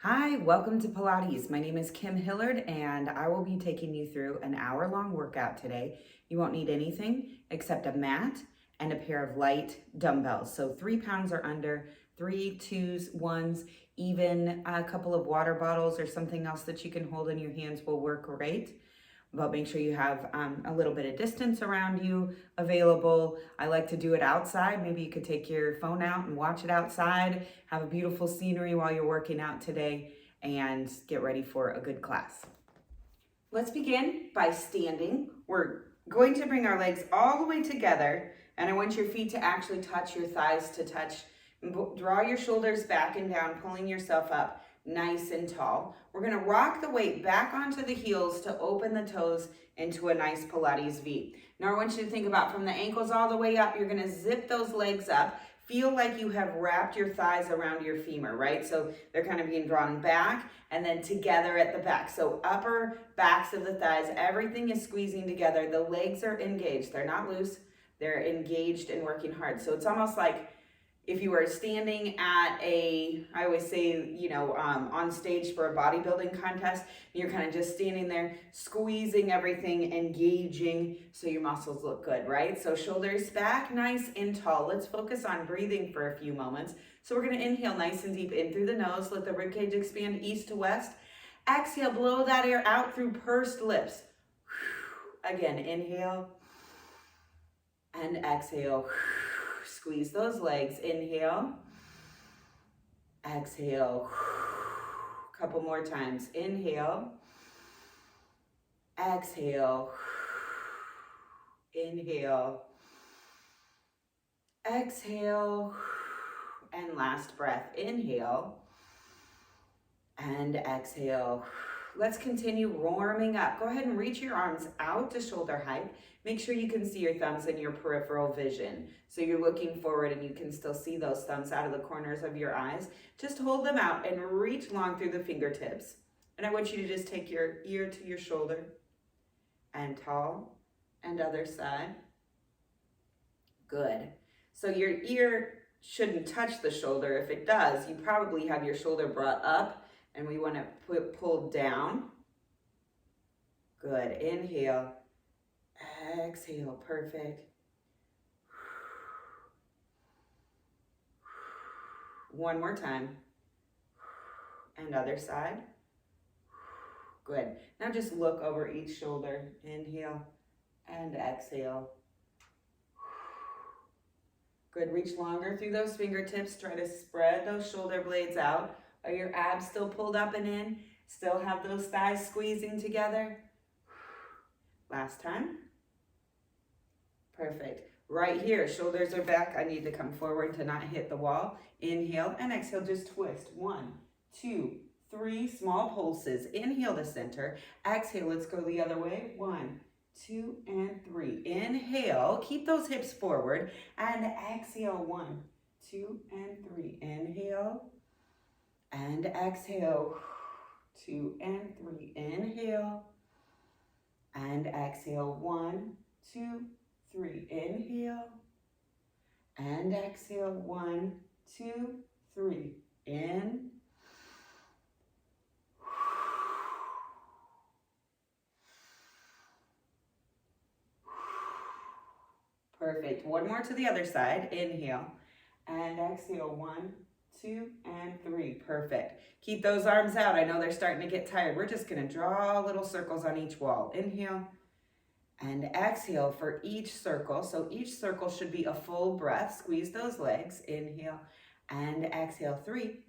Hi, welcome to Pilates. My name is Kim Hillard and I will be taking you through an hour-long workout today. You won't need anything except a mat and a pair of light dumbbells. So 3 pounds or under, 3, 2s, 1s, even a couple of water bottles or something else that you can hold in your hands will work great. But make sure you have a little bit of distance around you available. I like to do it outside. Maybe you could take your phone out and watch it outside, have a beautiful scenery while you're working out today, and get ready for a good class. Let's begin by standing. We're going to bring our legs all the way together, and I want your feet to actually touch your thighs to touch. Draw your shoulders back and down, pulling yourself up nice and tall. We're going to rock the weight back onto the heels to open the toes into a nice Pilates V. Now I want you to think about from the ankles all the way up, you're going to zip those legs up. Feel like you have wrapped your thighs around your femur, right? So they're kind of being drawn back and then together at the back. So upper backs of the thighs, everything is squeezing together. The legs are engaged. They're not loose. They're engaged and working hard. So it's almost like if you were standing at I always say, on stage for a bodybuilding contest, you're kind of just standing there, squeezing everything, engaging, so your muscles look good, right? So shoulders back, nice and tall. Let's focus on breathing for a few moments. So we're going to inhale nice and deep in through the nose. Let the ribcage expand east to west. Exhale, blow that air out through pursed lips. Again, inhale and exhale. Squeeze those legs. Inhale. Exhale. Couple more times. Inhale. Exhale. Inhale. Exhale. And last breath. Inhale. And exhale. Let's continue warming up. Go ahead and reach your arms out to shoulder height. Make sure you can see your thumbs in your peripheral vision. So you're looking forward and you can still see those thumbs out of the corners of your eyes. Just hold them out and reach long through the fingertips. And I want you to just take your ear to your shoulder and tall and other side. Good. So your ear shouldn't touch the shoulder. If it does, you probably have your shoulder brought up and we want to pull down. Good. Inhale. Exhale. Perfect. One more time. And other side. Good. Now just look over each shoulder. Inhale and exhale. Good. Reach longer through those fingertips. Try to spread those shoulder blades out. Are your abs still pulled up and in? Still have those thighs squeezing together? Last time. Perfect. Right here, shoulders are back. I need to come forward to not hit the wall. Inhale and exhale, just twist. 1, 2, 3, small pulses. Inhale to center. Exhale, let's go the other way. 1, 2, and 3. Inhale, keep those hips forward. And exhale, 1, 2, and 3. Inhale. And exhale, 2 and 3. Inhale. And exhale, 1, 2, 3. Inhale. And exhale, 1, 2, 3. In. Perfect. One more to the other side. Inhale. And exhale, 1, 2, and 3. Perfect. Keep those arms out. I know they're starting to get tired. We're just going to draw little circles on each wall. Inhale and exhale for each circle. So each circle should be a full breath. Squeeze those legs. Inhale and exhale. 3,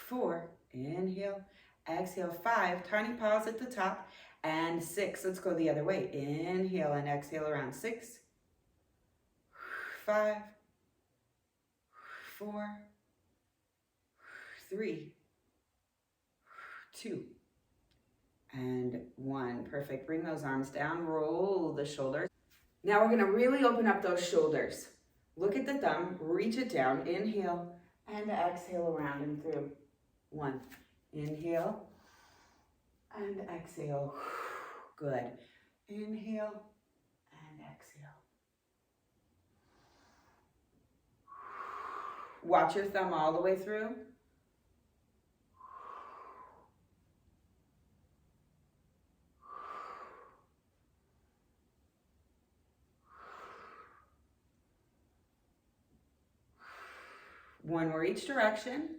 4. Inhale. Exhale. 5. Tiny pause at the top. And 6. Let's go the other way. Inhale and exhale around 6, 5, 4, 3, 2, and 1. Perfect. Bring those arms down. Roll the shoulders. Now we're going to really open up those shoulders. Look at the thumb. Reach it down. Inhale and exhale around and through. 1. Inhale and exhale. Good. Inhale and exhale. Watch your thumb all the way through. One more each direction,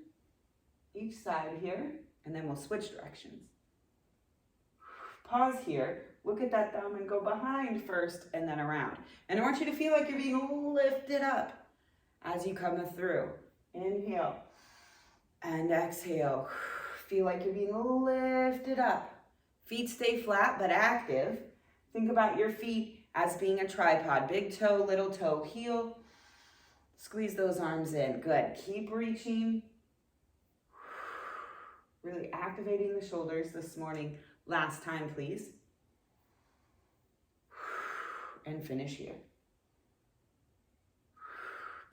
each side here, and then we'll switch directions. Pause here, look at that thumb and go behind first and then around. And I want you to feel like you're being lifted up as you come through. Inhale and exhale. Feel like you're being lifted up. Feet stay flat but active. Think about your feet as being a tripod. Big toe, little toe, heel. Squeeze those arms in. Good. Keep reaching. Really activating the shoulders this morning. Last time, please. And finish here.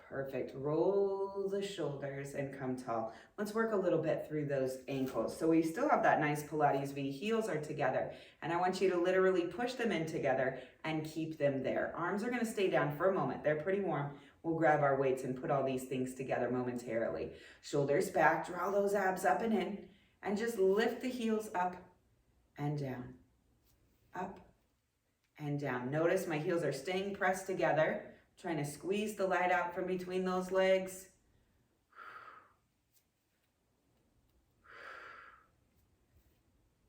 Perfect. Roll the shoulders and come tall. Let's work a little bit through those ankles. So we still have that nice Pilates V. Heels are together. And I want you to literally push them in together and keep them there. Arms are going to stay down for a moment. They're pretty warm. We'll grab our weights and put all these things together momentarily. Shoulders back. Draw those abs up and in. And just lift the heels up and down. Up and down. Notice my heels are staying pressed together. Trying to squeeze the light out from between those legs.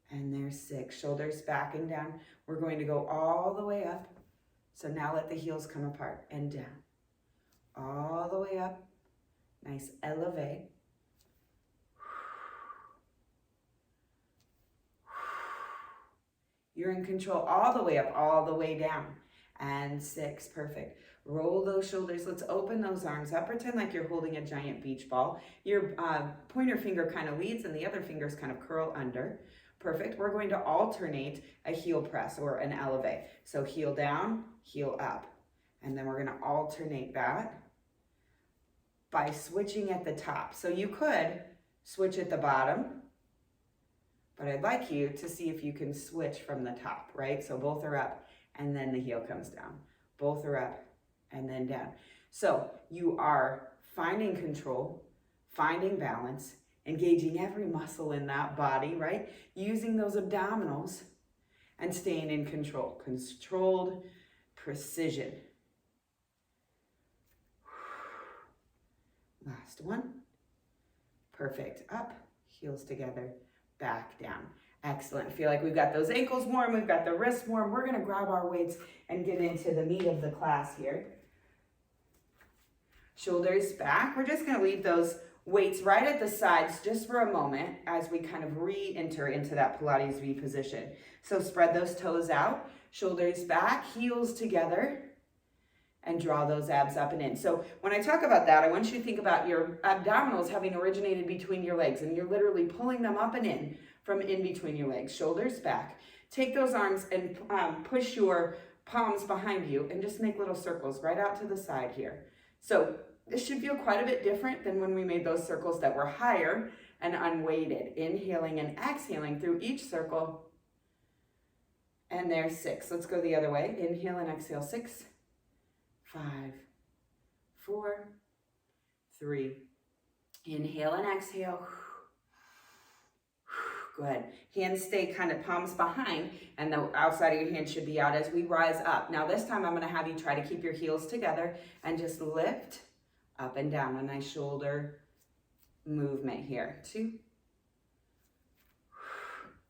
And there's 6. Shoulders back and down. We're going to go all the way up. So now let the heels come apart and down. All the way up. Nice elevate. You're in control all the way up, all the way down. And 6, perfect. Roll those shoulders. Let's open those arms up. Pretend like you're holding a giant beach ball. Your pointer finger kind of leads and the other fingers kind of curl under. Perfect. We're going to alternate a heel press or an elevate. So heel down, heel up. And then we're going to alternate that by switching at the top. So you could switch at the bottom, but I'd like you to see if you can switch from the top, right? So both are up and then the heel comes down. Both are up and then down. So you are finding control, finding balance, engaging every muscle in that body, right? Using those abdominals and staying in control. Controlled precision. Last one. Perfect. Up, heels together, back down. Excellent. Feel like we've got those ankles warm, we've got the wrists warm. We're going to grab our weights and get into the meat of the class here. Shoulders back. We're just going to leave those weights right at the sides just for a moment as we kind of re-enter into that Pilates V position. So spread those toes out, shoulders back, heels together, and draw those abs up and in. So when I talk about that, I want you to think about your abdominals having originated between your legs, and you're literally pulling them up and in from in between your legs, shoulders back. Take those arms and push your palms behind you and just make little circles right out to the side here. So this should feel quite a bit different than when we made those circles that were higher and unweighted. Inhaling and exhaling through each circle. And there's 6. Let's go the other way. Inhale and exhale. 6, 5, 4, 3. Inhale and exhale. Good. Hands stay kind of palms behind and the outside of your hand should be out as we rise up. Now this time I'm going to have you try to keep your heels together and just lift up and down. A nice shoulder movement here. 2,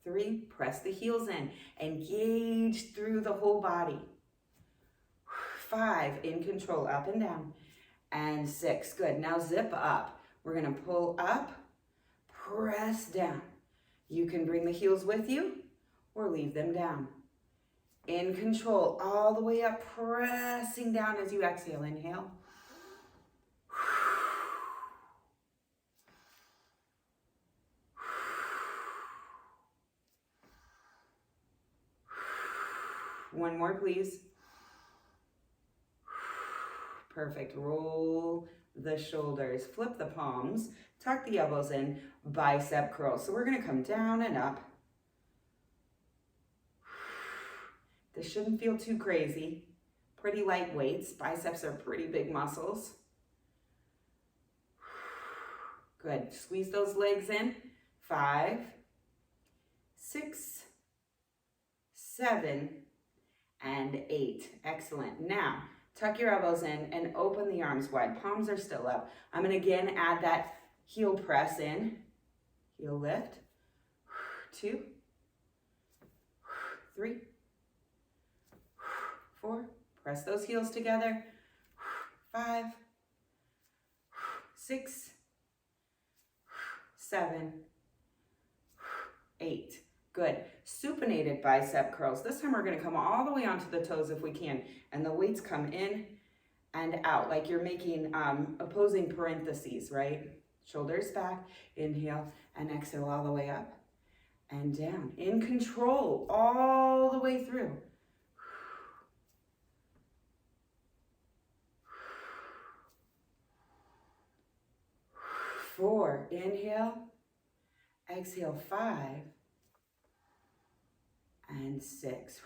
3. Press the heels in. Engage through the whole body. 5. In control. Up and down. And 6. Good. Now zip up. We're going to pull up. Press down. You can bring the heels with you or leave them down. In control. All the way up. Pressing down as you exhale. Inhale. One more, please. Perfect. Roll the shoulders. Flip the palms. Tuck the elbows in. Bicep curl. So we're going to come down and up. This shouldn't feel too crazy. Pretty light weights. Biceps are pretty big muscles. Good. Squeeze those legs in. 5, 6, 7, and 8. Excellent. Now, Tuck your elbows in and open the arms wide. Palms are still up. I'm going to again add that heel press in. Heel lift. 2, 3, 4. Press those heels together. 5, 6, 7, 8. Good. Supinated bicep curls. This time we're going to come all the way onto the toes if we can. And the weights come in and out like you're making opposing parentheses, right? Shoulders back. Inhale and exhale all the way up and down. In control all the way through. 4. Inhale. Exhale. 5. And 6.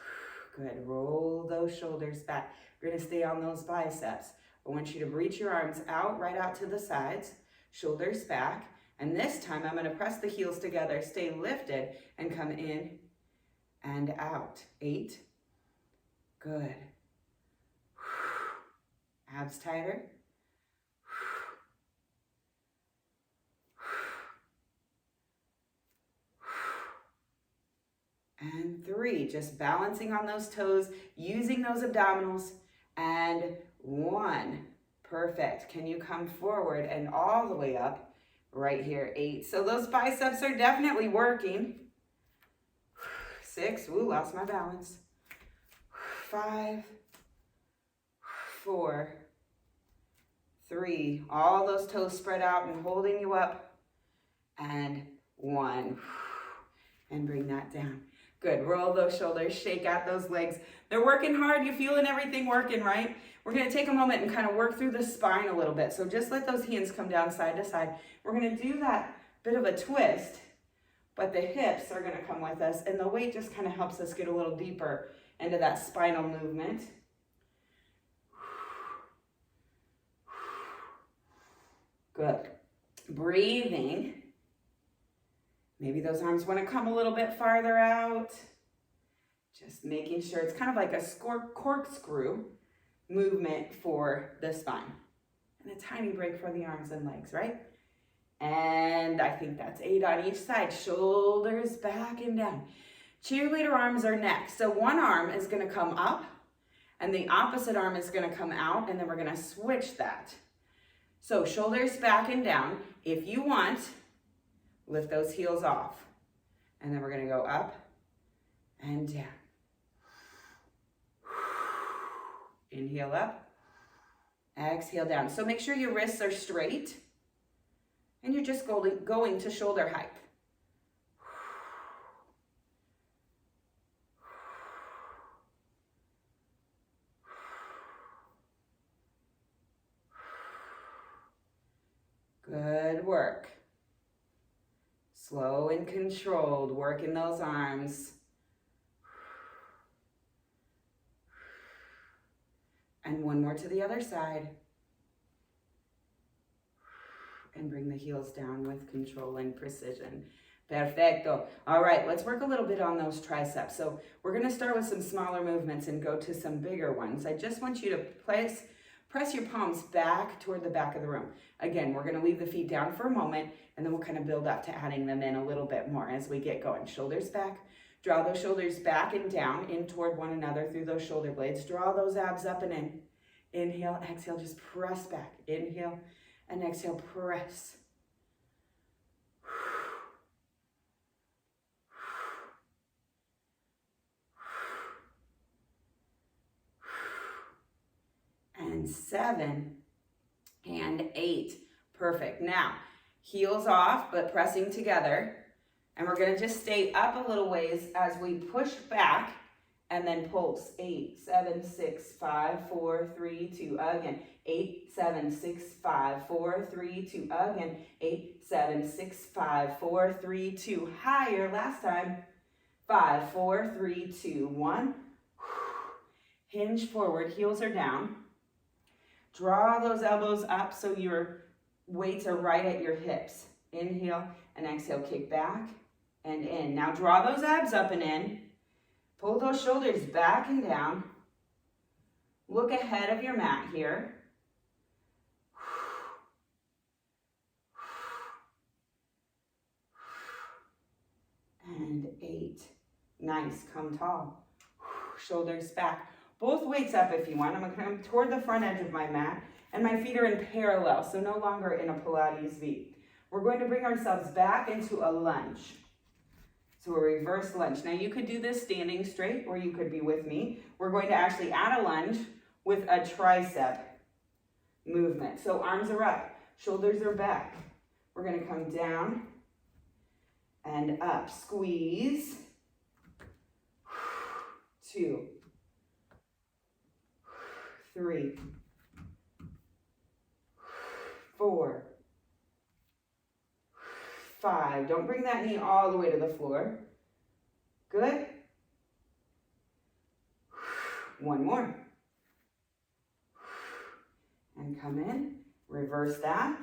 Good. Roll those shoulders back. We're going to stay on those biceps. I want you to reach your arms out, right out to the sides. Shoulders back. And this time I'm going to press the heels together. Stay lifted and come in and out. 8. Good. Abs tighter. And 3, just balancing on those toes, using those abdominals. And 1, perfect. Can you come forward and all the way up right here? 8. So those biceps are definitely working. 6, ooh, lost my balance. 5, 4, 3, all those toes spread out and holding you up. And 1, and bring that down. Good. Roll those shoulders, shake out those legs. They're working hard. You're feeling everything working, right? We're going to take a moment and kind of work through the spine a little bit. So just let those hands come down side to side. We're going to do that bit of a twist, but the hips are going to come with us, and the weight just kind of helps us get a little deeper into that spinal movement. Good. Breathing. Maybe those arms want to come a little bit farther out. Just making sure it's kind of like a corkscrew movement for the spine. And a tiny break for the arms and legs, right? And I think that's 8 on each side. Shoulders back and down. Cheerleader arms are next. So one arm is going to come up and the opposite arm is going to come out, and then we're going to switch that. So shoulders back and down. If you want, lift those heels off. And then we're going to go up and down. Inhale up. Exhale down. So make sure your wrists are straight. And you're just going to shoulder height. Good work. Slow and controlled, working those arms. And one more to the other side. And bring the heels down with control and precision. Perfecto. All right, let's work a little bit on those triceps. So we're going to start with some smaller movements and go to some bigger ones. I just want you to press your palms back toward the back of the room. Again, we're going to leave the feet down for a moment, and then we'll kind of build up to adding them in a little bit more as we get going. Shoulders back. Draw those shoulders back and down, in toward one another through those shoulder blades. Draw those abs up and in. Inhale, exhale, just press back. Inhale and exhale, press. And 7 and 8. Perfect. Now, heels off, but pressing together. And we're going to just stay up a little ways as we push back and then pulse. 8, 7, 6, 5, 4, 3, 2. Again. 8, 7, 6, 5, 4, 3, 2. Again. 8, 7, 6, 5, 4, 3, 2. Higher. Last time. 5, 4, 3, 2, 1. Hinge forward. Heels are down. Draw those elbows up so your weights are right at your hips. Inhale and exhale, kick back and in. Now draw those abs up and in. Pull those shoulders back and down. Look ahead of your mat here. And 8. Nice, come tall. Shoulders back. Both weights up if you want. I'm gonna come toward the front edge of my mat and my feet are in parallel, so no longer in a Pilates V. We're going to bring ourselves back into a lunge. So a reverse lunge. Now you could do this standing straight or you could be with me. We're going to actually add a lunge with a tricep movement. So arms are up, shoulders are back. We're gonna come down and up, squeeze. 2, 3, 4, 5. Don't bring that knee all the way to the floor. Good. 1 more. And come in, reverse that.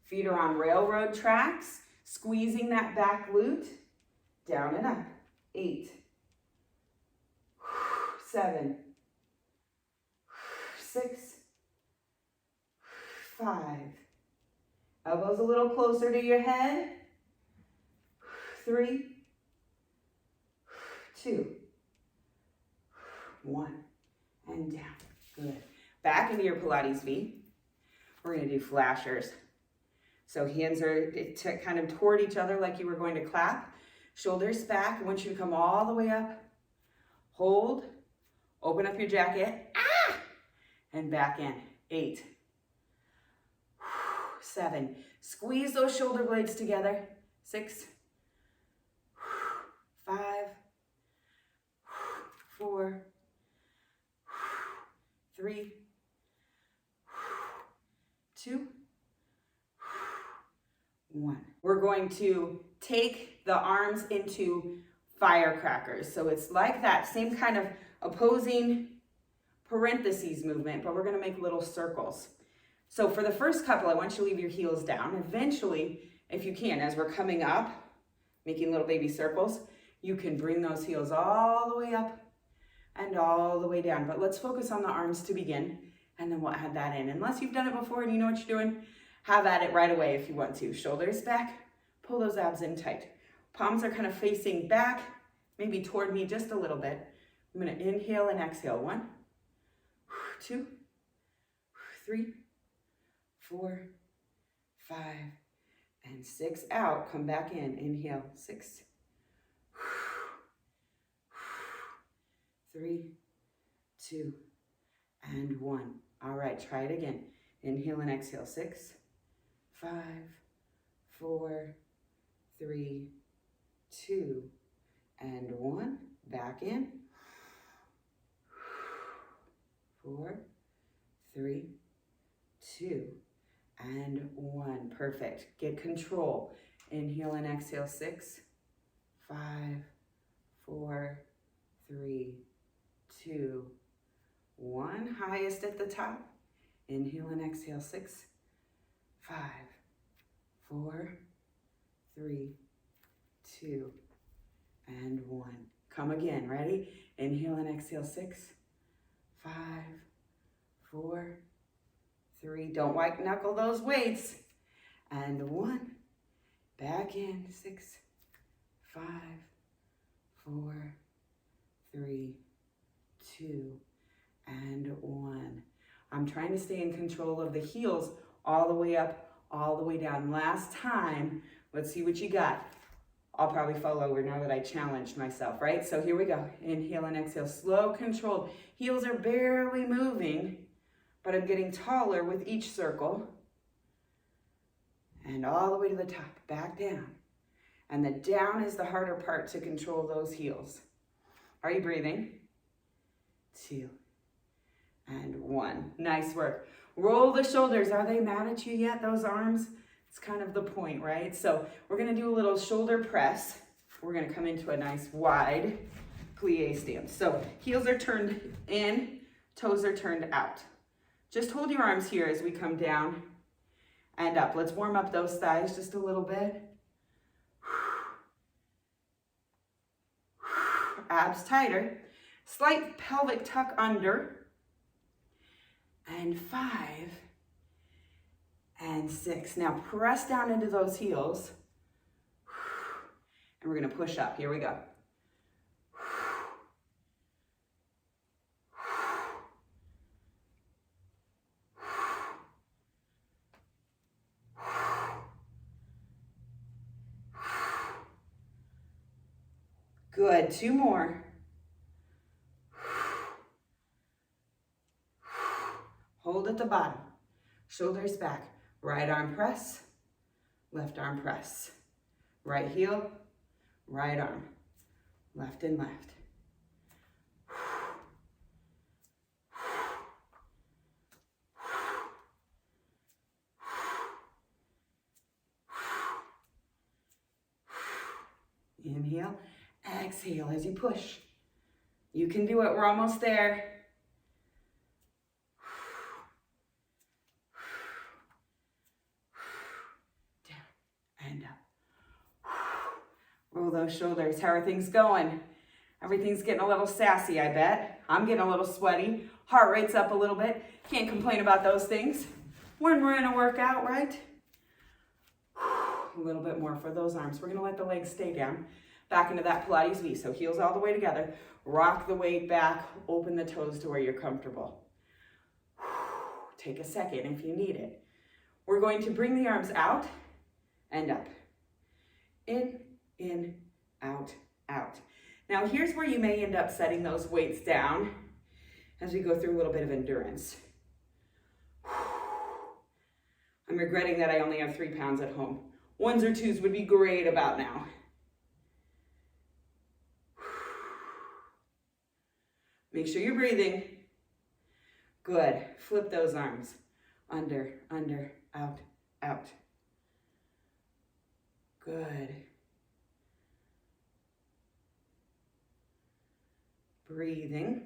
Feet are on railroad tracks, squeezing that back glute. Down and up. 8, 7, 6, 5. Elbows a little closer to your head. 3, 2, 1, and down. Good. Back into your Pilates V. We're going to do flashers. So hands are kind of toward each other like you were going to clap. Shoulders back. I want you to come all the way up. Hold. Open up your jacket. Ah! And back in. 8, 7. Squeeze those shoulder blades together. 6, 5, 4, 3, 2, 1. We're going to take the arms into firecrackers. So it's like that same kind of opposing parentheses movement, but we're going to make little circles. So for the first couple, I want you to leave your heels down. Eventually, if you can, as we're coming up, making little baby circles, you can bring those heels all the way up and all the way down. But let's focus on the arms to begin, and then we'll add that in. Unless you've done it before and you know what you're doing, have at it right away if you want to. Shoulders back, pull those abs in tight. Palms are kind of facing back, maybe toward me just a little bit. I'm going to inhale and exhale. 1, 2, 3, 4, 5, and 6. Out. Come back in. Inhale. 6, 3, 2, and 1. All right, try it again. Inhale and exhale. 6, 5, 4, 3, 2, and 1. Back in. 4, 3, 2, and 1. Perfect. Get control. Inhale and exhale. 6, 5, 4, 3, 2, 1. Highest at the top. Inhale and exhale. 6, 5, 4, 3, 2, and 1. Come again. Ready? Inhale and exhale. 6, 5, 4, 3. Don't white knuckle those weights. And 1. Back in. 6, 5, 4, 3, 2, and 1. I'm trying to stay in control of the heels all the way up, all the way down. Last time, let's see what you got. I'll probably fall over now that I challenged myself, right? So here we go. Inhale and exhale, slow, controlled. Heels are barely moving, but I'm getting taller with each circle. And all the way to the top, back down. And the down is the harder part to control those heels. Are you breathing? 2, and 1. Nice work. Roll the shoulders. Are they mad at you yet, those arms? It's kind of the point, right? So we're going to do a little shoulder press. We're going to come into a nice wide plie stance. So heels are turned in, toes are turned out. Just hold your arms here as we come down and up. Let's warm up those thighs just a little bit. Abs tighter. Slight pelvic tuck under. and 5, and 6. Now press down into those heels, and we're gonna push up. Here we go. Good, 2 more. Hold at the bottom, shoulders back, right arm press, left arm press, right heel, right arm, left and left. Inhale, exhale as you push. You can do it, we're almost there. Down and up. Roll those shoulders. How are things going? Everything's getting a little sassy, I bet. I'm getting a little sweaty. Heart rate's up a little bit. Can't complain about those things when we're in a workout, right? A little bit more for those arms. We're gonna let the legs stay down. Back into that Pilates V. So heels all the way together. Rock the weight back. Open the toes to where you're comfortable. Take a second if you need it. We're going to bring the arms out and up. In, out, out. Now here's where you may end up setting those weights down as we go through a little bit of endurance. I'm regretting that I only have 3 pounds at home. 1s or 2s would be great about now. Make sure you're breathing. Good. Flip those arms. Under, out, out. Good. Breathing.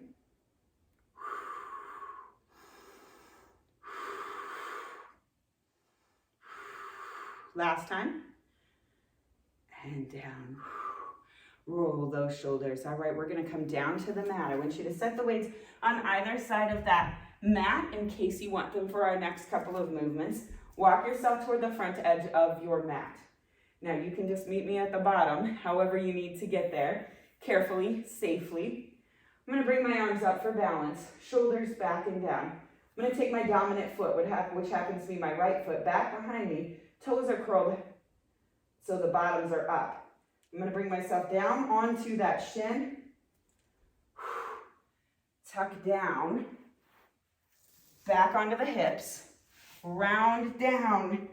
Last time. And down. Roll those shoulders. All right, we're gonna come down to the mat. I want you to set the weights on either side of that mat in case you want them for our next couple of movements. Walk yourself toward the front edge of your mat. Now you can just meet me at the bottom, however you need to get there, carefully, safely. I'm gonna bring my arms up for balance, shoulders back and down. I'm gonna take my dominant foot, which happens to be my right foot, back behind me. Toes are curled so the bottoms are up. I'm gonna bring myself down onto that shin. Tuck down, back onto the hips, round down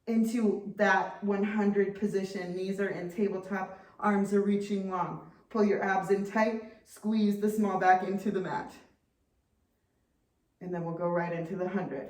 into that 100 position. Knees are in tabletop, arms are reaching long. Pull your abs in tight, squeeze the small back into the mat. And then we'll go right into the 100.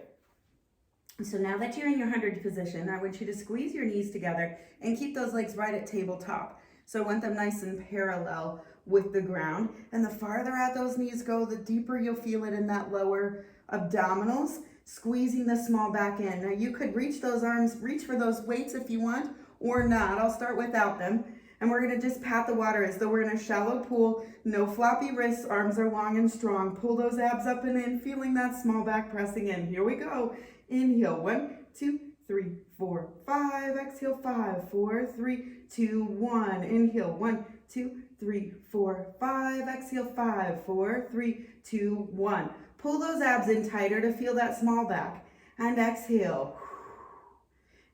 So now that you're in your 100 position, I want you to squeeze your knees together and keep those legs right at tabletop. So I want them nice and parallel with the ground. And the farther out those knees go, the deeper you'll feel it in that lower abdominals, squeezing the small back in. Now you could reach those arms, reach for those weights if you want, or not. I'll start without them. And we're gonna just pat the water as though we're in a shallow pool. No floppy wrists, arms are long and strong. Pull those abs up and in, feeling that small back pressing in. Here we go. Inhale, 1, 2, 3, 4, 5. Exhale, 5, 4, 3, 2, 1. Inhale, 1, 2, 3, 4, 5. Exhale, 5, 4, 3, 2, 1. Pull those abs in tighter to feel that small back. And exhale.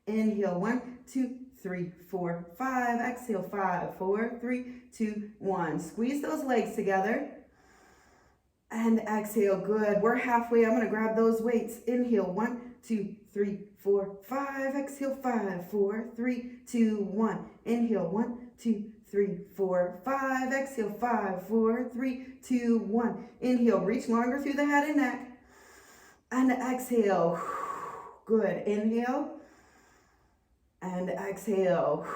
Inhale, 1, 2, 3, 4, 5. Exhale, 5, 4, 3, 2, 1. Squeeze those legs together. And exhale, good. We're halfway. I'm going to grab those weights. Inhale, 1, 2, 3, 4, 5. Exhale, 5, 4, 3, 2, 1. Inhale, 1, 2, 3, 4, 5. Exhale, 5, 4, 3, 2, 1. Inhale, reach longer through the head and neck. And exhale. Good. Inhale. And exhale.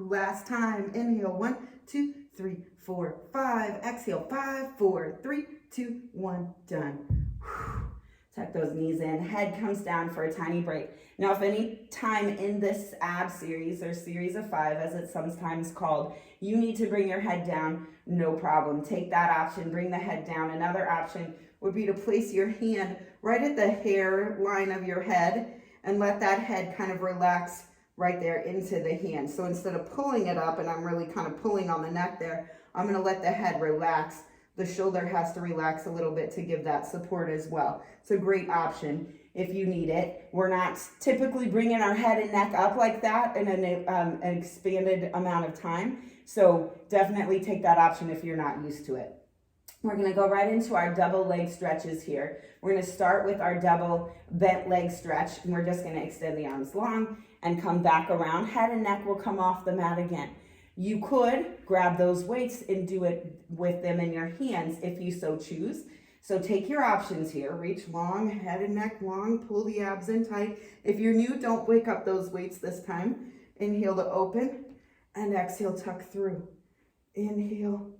Last time. Inhale, 1, 2, 3, 4, 5. Exhale, 5, 4, 3, 2, 1. Done. Tuck those knees in. Head comes down for a tiny break. Now, if any time in this ab series, or series of 5, as it's sometimes called, you need to bring your head down, no problem. Take that option, bring the head down. Another option, would be to place your hand right at the hair line of your head and let that head kind of relax right there into the hand. So instead of pulling it up, and I'm really kind of pulling on the neck there, I'm going to let the head relax. The shoulder has to relax a little bit to give that support as well. It's a great option if you need it. We're not typically bringing our head and neck up like that in an expanded amount of time. So definitely take that option if you're not used to it. We're going to go right into our double leg stretches here. We're going to start with our double bent leg stretch, and we're just going to extend the arms long and come back around. Head and neck will come off the mat again. You could grab those weights and do it with them in your hands if you so choose. So take your options here. Reach long, head and neck long, pull the abs in tight. If you're new, don't wake up those weights this time. Inhale to open and exhale, tuck through. Inhale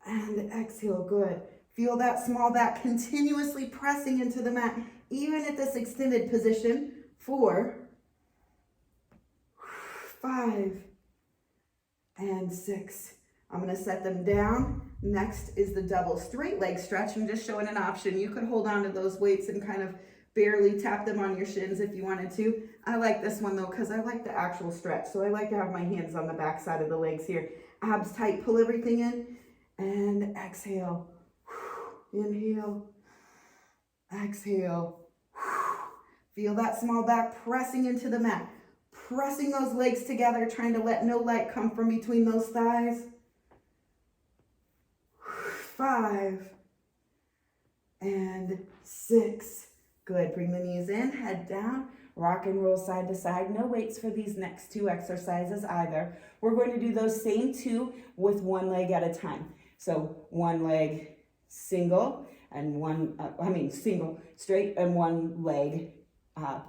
and exhale, good. Feel that small back continuously pressing into the mat, even at this extended position. 4, 5, and 6. I'm going to set them down. Next is the double straight leg stretch. I'm just showing an option. You could hold on to those weights and kind of barely tap them on your shins if you wanted to. I like this one though because I like the actual stretch. So I like to have my hands on the back side of the legs here. Abs tight, pull everything in. And exhale, inhale, exhale. Feel that small back pressing into the mat, pressing those legs together, trying to let no light come from between those thighs. 5 and 6. Good, bring the knees in, head down, rock and roll side to side. No weights for these next 2 exercises either. We're going to do those same 2 with one leg at a time. So one leg single and single straight and one leg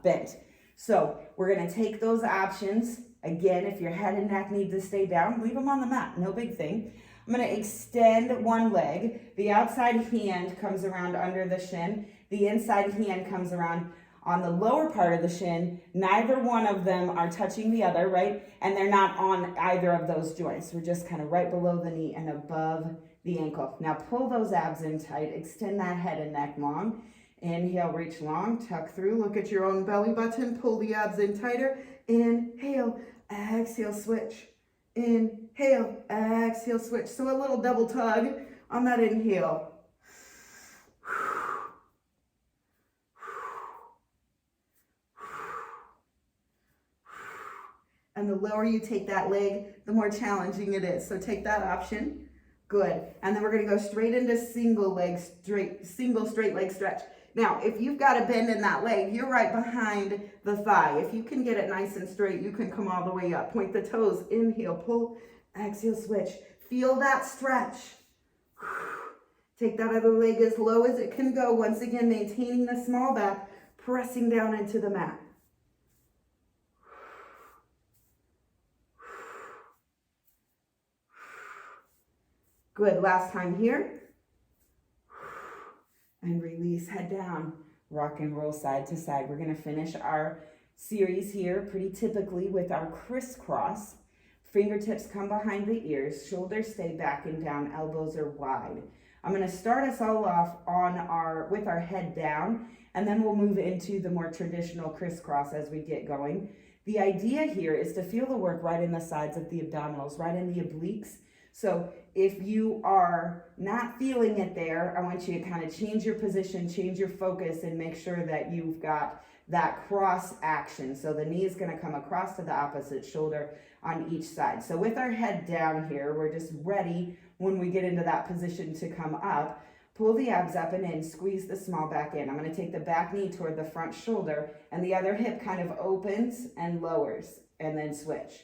bent. So we're going to take those options. Again, if your head and neck need to stay down, leave them on the mat. No big thing. I'm going to extend one leg. The outside hand comes around under the shin. The inside hand comes around on the lower part of the shin. Neither one of them are touching the other, right? And they're not on either of those joints. We're just kind of right below the knee and above the ankle. Now pull those abs in tight. Extend that head and neck long. Inhale, reach long, tuck through. Look at your own belly button. Pull the abs in tighter. Inhale, exhale, switch. Inhale, exhale, switch. So a little double tug on that inhale. And the lower you take that leg, the more challenging it is. So take that option. Good. And then we're going to go straight into single straight leg stretch. Now, if you've got a bend in that leg, you're right behind the thigh. If you can get it nice and straight, you can come all the way up. Point the toes. Inhale, pull, exhale, switch. Feel that stretch. Take that other leg as low as it can go. Once again, maintaining the small back, pressing down into the mat. Good, last time here. And release, head down. Rock and roll side to side. We're gonna finish our series here pretty typically with our crisscross. Fingertips come behind the ears, shoulders stay back and down, elbows are wide. I'm gonna start us all off with our head down, and then we'll move into the more traditional crisscross as we get going. The idea here is to feel the work right in the sides of the abdominals, right in the obliques. So if you are not feeling it there, I want you to kind of change your position, change your focus, and make sure that you've got that cross action. So the knee is going to come across to the opposite shoulder on each side. So with our head down here, we're just ready when we get into that position to come up. Pull the abs up and in, squeeze the small back in. I'm going to take the back knee toward the front shoulder, and the other hip kind of opens and lowers, and then switch.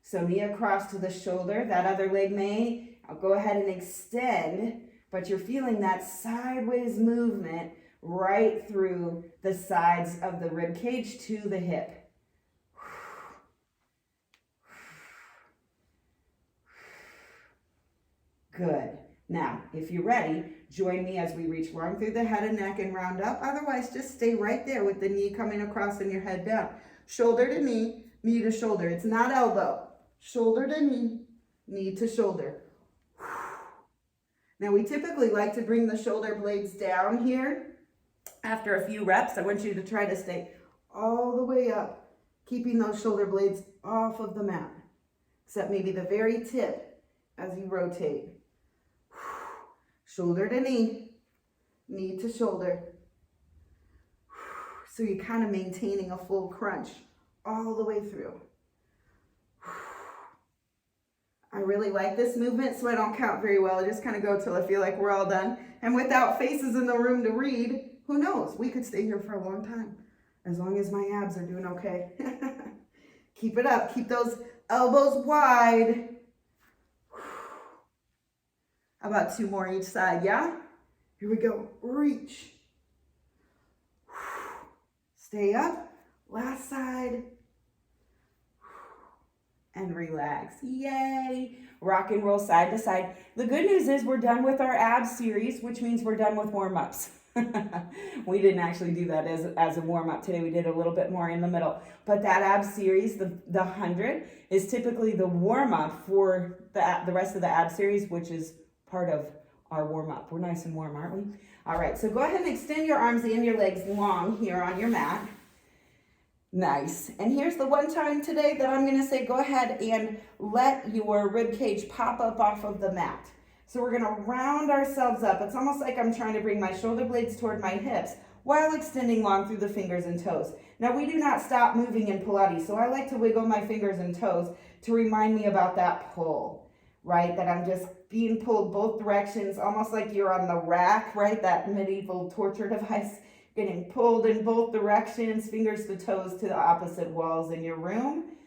So knee across to the shoulder. That other leg I'll go ahead and extend, but you're feeling that sideways movement right through the sides of the rib cage to the hip. Good. Now, if you're ready, join me as we reach long through the head and neck and round up. Otherwise, just stay right there with the knee coming across and your head down. Shoulder to knee, knee to shoulder. It's not elbow. Shoulder to knee, knee to shoulder. Now we typically like to bring the shoulder blades down here. After a few reps, I want you to try to stay all the way up, keeping those shoulder blades off of the mat, except maybe the very tip as you rotate. Shoulder to knee, knee to shoulder. So you're kind of maintaining a full crunch all the way through. I really like this movement, so I don't count very well. I just kind of go till I feel like we're all done. And without faces in the room to read, who knows? We could stay here for a long time, as long as my abs are doing okay. Keep it up. Keep those elbows wide. How about 2 more each side, yeah? Here we go. Reach. Stay up. Last side. And relax. Yay! Rock and roll side to side. The good news is we're done with our abs series, which means we're done with warm-ups. We didn't actually do that as a warm-up today. We did a little bit more in the middle. But that abs series, the 100, is typically the warm-up for the rest of the abs series, which is part of our warm-up. We're nice and warm, aren't we? All right, so go ahead and extend your arms and your legs long here on your mat. Nice. And here's the one time today that I'm going to say go ahead and let your rib cage pop up off of the mat. So we're going to round ourselves up. It's almost like I'm trying to bring my shoulder blades toward my hips while extending long through the fingers and toes. Now we do not stop moving in Pilates, so I like to wiggle my fingers and toes to remind me about that pull, right? That I'm just being pulled both directions, almost like you're on the rack, right? That medieval torture device. Getting pulled in both directions, fingers to toes to the opposite walls in your room.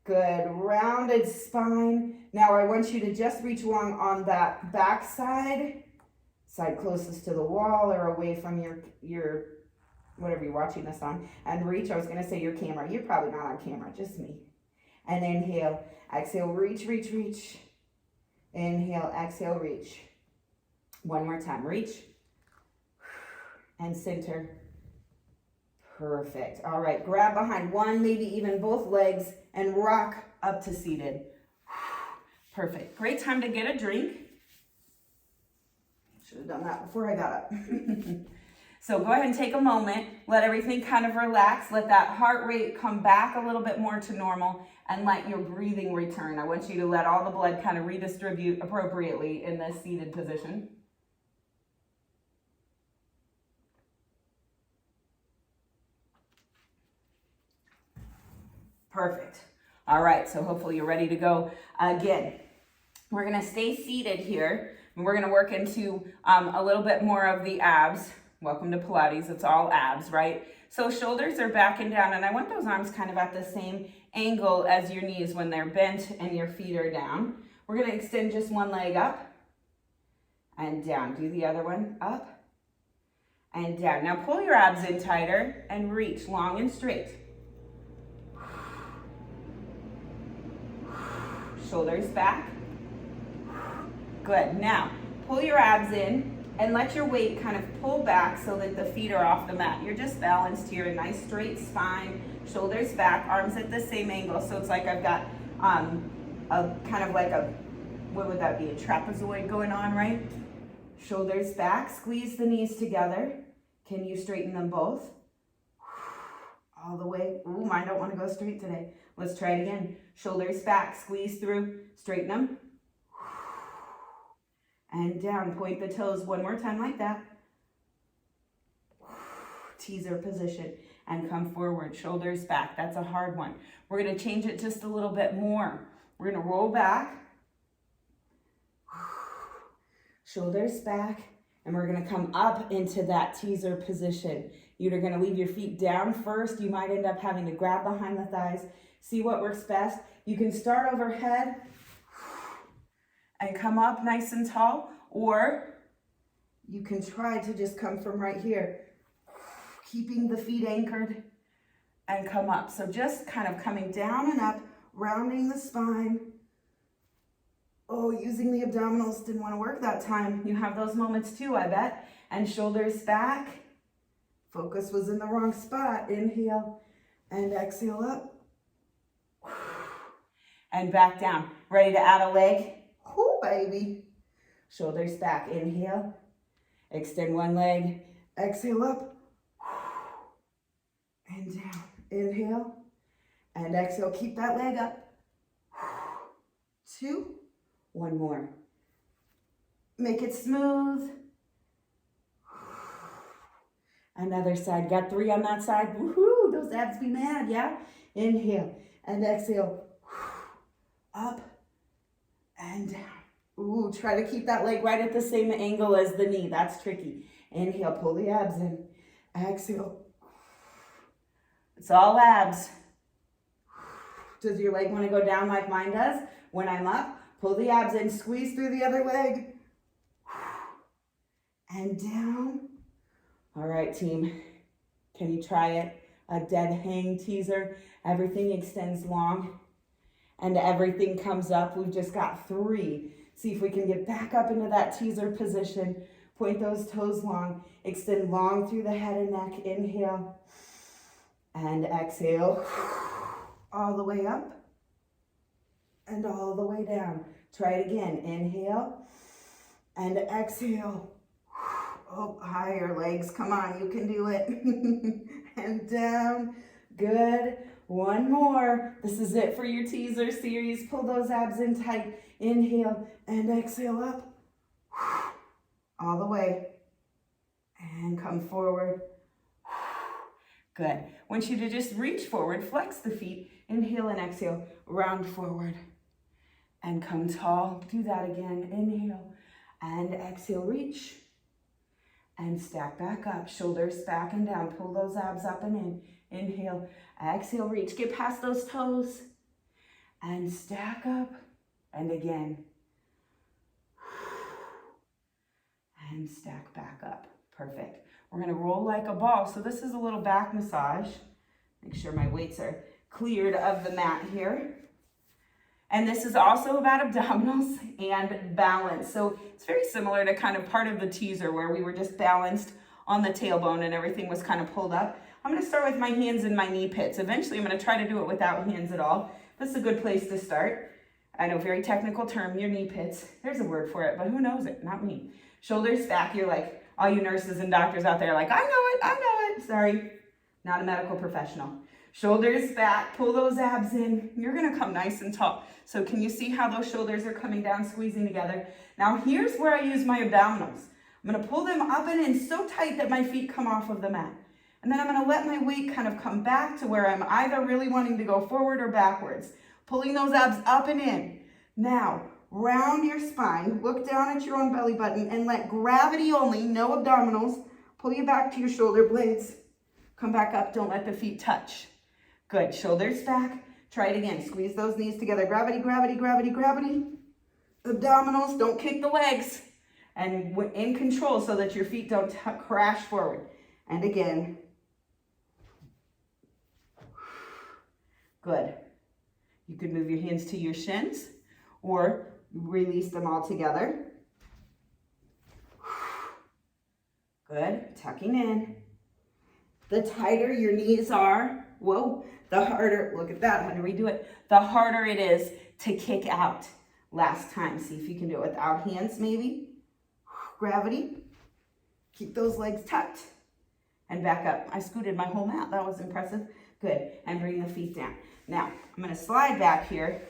Good, rounded spine. Now I want you to just reach long on that back side closest to the wall or away from your whatever you're watching this on, and reach. I was going to say your camera. You're probably not on camera, just me. And inhale, exhale, reach, reach, reach. Inhale, exhale, reach. One more time, reach. And center. Perfect. All right, grab behind one, maybe even both legs, and rock up to seated. Perfect. Great time to get a drink. Should have done that before I got up. So go ahead and take a moment, let everything kind of relax, let that heart rate come back a little bit more to normal, and let your breathing return. I want you to let all the blood kind of redistribute appropriately in this seated position. Perfect. All right, so hopefully you're ready to go again. We're gonna stay seated here, and we're gonna work into a little bit more of the abs. Welcome to Pilates, it's all abs, right? So shoulders are back and down, and I want those arms kind of at the same angle as your knees when they're bent and your feet are down. We're gonna extend just one leg up and down. Do the other one, up and down. Now pull your abs in tighter and reach long and straight. Shoulders back. Good. Now, pull your abs in and let your weight kind of pull back so that the feet are off the mat. You're just balanced here, a nice straight spine, shoulders back, arms at the same angle. So it's like I've got a kind of like a, what would that be, a trapezoid going on, right? Shoulders back, squeeze the knees together. Can you straighten them both? All the way. Ooh, mine don't want to go straight today. Let's try it again. Shoulders back, squeeze through, straighten them. And down, point the toes one more time like that. Teaser position and come forward, shoulders back. That's a hard one. We're going to change it just a little bit more. We're going to roll back, shoulders back, and we're going to come up into that teaser position. You're going to leave your feet down first. You might end up having to grab behind the thighs. See what works best. You can start overhead and come up nice and tall, or you can try to just come from right here, keeping the feet anchored and come up. So just kind of coming down and up, rounding the spine. Oh, using the abdominals didn't want to work that time. You have those moments too, I bet. And shoulders back. Focus was in the wrong spot. Inhale and exhale up. And back down. Ready to add a leg? Oh, baby. Shoulders back, inhale. Extend one leg, exhale up. And down, inhale. And exhale, keep that leg up. 2, one more. Make it smooth. Another side, got 3 on that side. Woohoo, those abs be mad, yeah? Inhale and exhale. Up and down. Ooh, try to keep that leg right at the same angle as the knee. That's tricky. Inhale, pull the abs in. Exhale. It's all abs. Does your leg want to go down like mine does? When I'm up, pull the abs in, squeeze through the other leg. And down. All right, team. Can you try it? A dead hang teaser. Everything extends long and everything comes up. We've just got 3. See if we can get back up into that teaser position. Point those toes long. Extend long through the head and neck. Inhale and exhale. All the way up and all the way down. Try it again. Inhale and exhale. Oh, higher legs. Come on, you can do it. And down. Good. One more. This is it for your teaser series. Pull those abs in tight. Inhale and exhale up. All the way. And come forward. Good. I want you to just reach forward, flex the feet. Inhale and exhale. Round forward. And come tall. Do that again. Inhale and exhale. Reach. And stack back up, shoulders back and down. Pull those abs up and in. Inhale, exhale, reach. Get past those toes. And stack up. And again. And stack back up. Perfect. We're going to roll like a ball. So this is a little back massage. Make sure my weights are cleared of the mat here. And this is also about abdominals and balance. So it's very similar to kind of part of the teaser where we were just balanced on the tailbone and everything was kind of pulled up. I'm going to start with my hands in my knee pits. Eventually, I'm going to try to do it without hands at all. This is a good place to start. I know, very technical term, your knee pits. There's a word for it, but who knows it? Not me. Shoulders back. You're like, all you nurses and doctors out there are like, I know it. Sorry, not a medical professional. Shoulders back, pull those abs in. You're gonna come nice and tall. So can you see how those shoulders are coming down, squeezing together? Now here's where I use my abdominals. I'm gonna pull them up and in so tight that my feet come off of the mat. And then I'm gonna let my weight kind of come back to where I'm either really wanting to go forward or backwards. Pulling those abs up and in. Now, round your spine, look down at your own belly button and let gravity only, no abdominals, pull you back to your shoulder blades. Come back up, don't let the feet touch. Good, shoulders back. Try it again. Squeeze those knees together. Gravity, gravity, gravity, gravity. Abdominals, don't kick the legs. And in control so that your feet don't crash forward. And again. Good. You could move your hands to your shins or release them all together. Good, tucking in. The tighter your knees are, the harder, look at that, I'm gonna redo it. The harder it is to kick out. Last time, see if you can do it without hands maybe. Gravity, keep those legs tucked and back up. I scooted my whole mat, that was impressive. Good, and bring the feet down. Now, I'm gonna slide back here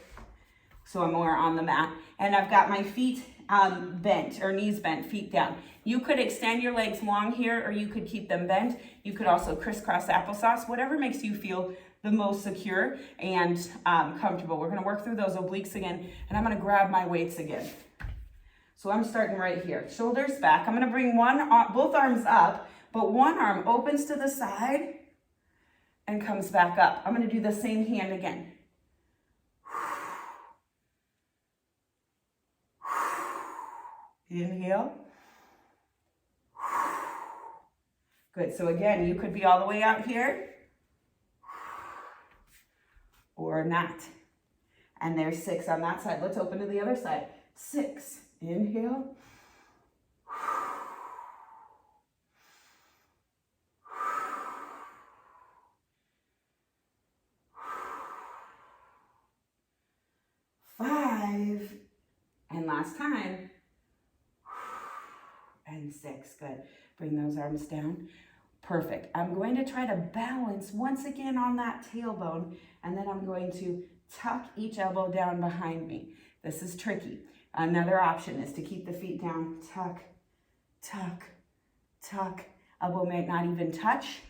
so I'm more on the mat, and I've got my feet bent, or knees bent, feet down. You could extend your legs long here, or you could keep them bent. You could also crisscross applesauce, whatever makes you feel the most secure and comfortable. We're gonna work through those obliques again, and I'm gonna grab my weights again. So I'm starting right here. Shoulders back. I'm gonna bring both arms up, but one arm opens to the side and comes back up. I'm gonna do the same hand again. Inhale. Good, so again, you could be all the way out here or not. And there's 6 on that side. Let's open to the other side. 6, inhale. 5, and last time. and 6. Good. Bring those arms down. Perfect. I'm going to try to balance once again on that tailbone, and then I'm going to tuck each elbow down behind me. This is tricky. Another option is to keep the feet down. Tuck, tuck, tuck. Elbow might not even touch.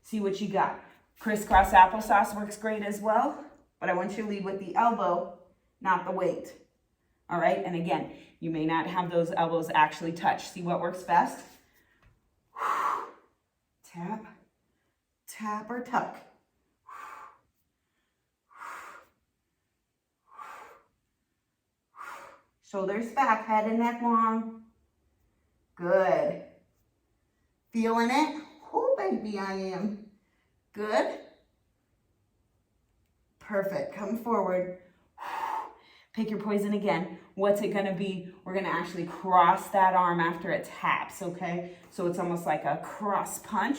See what you got. Crisscross applesauce works great as well, but I want you to lead with the elbow, not the weight. All right, and again, you may not have those elbows actually touch. See what works best? Tap, tap, or tuck. Shoulders back, head and neck long. Good. Feeling it? Oh, baby, I am. Good. Perfect. Come forward. Pick your poison again. What's it gonna be? We're gonna actually cross that arm after it taps, okay? So it's almost like a cross punch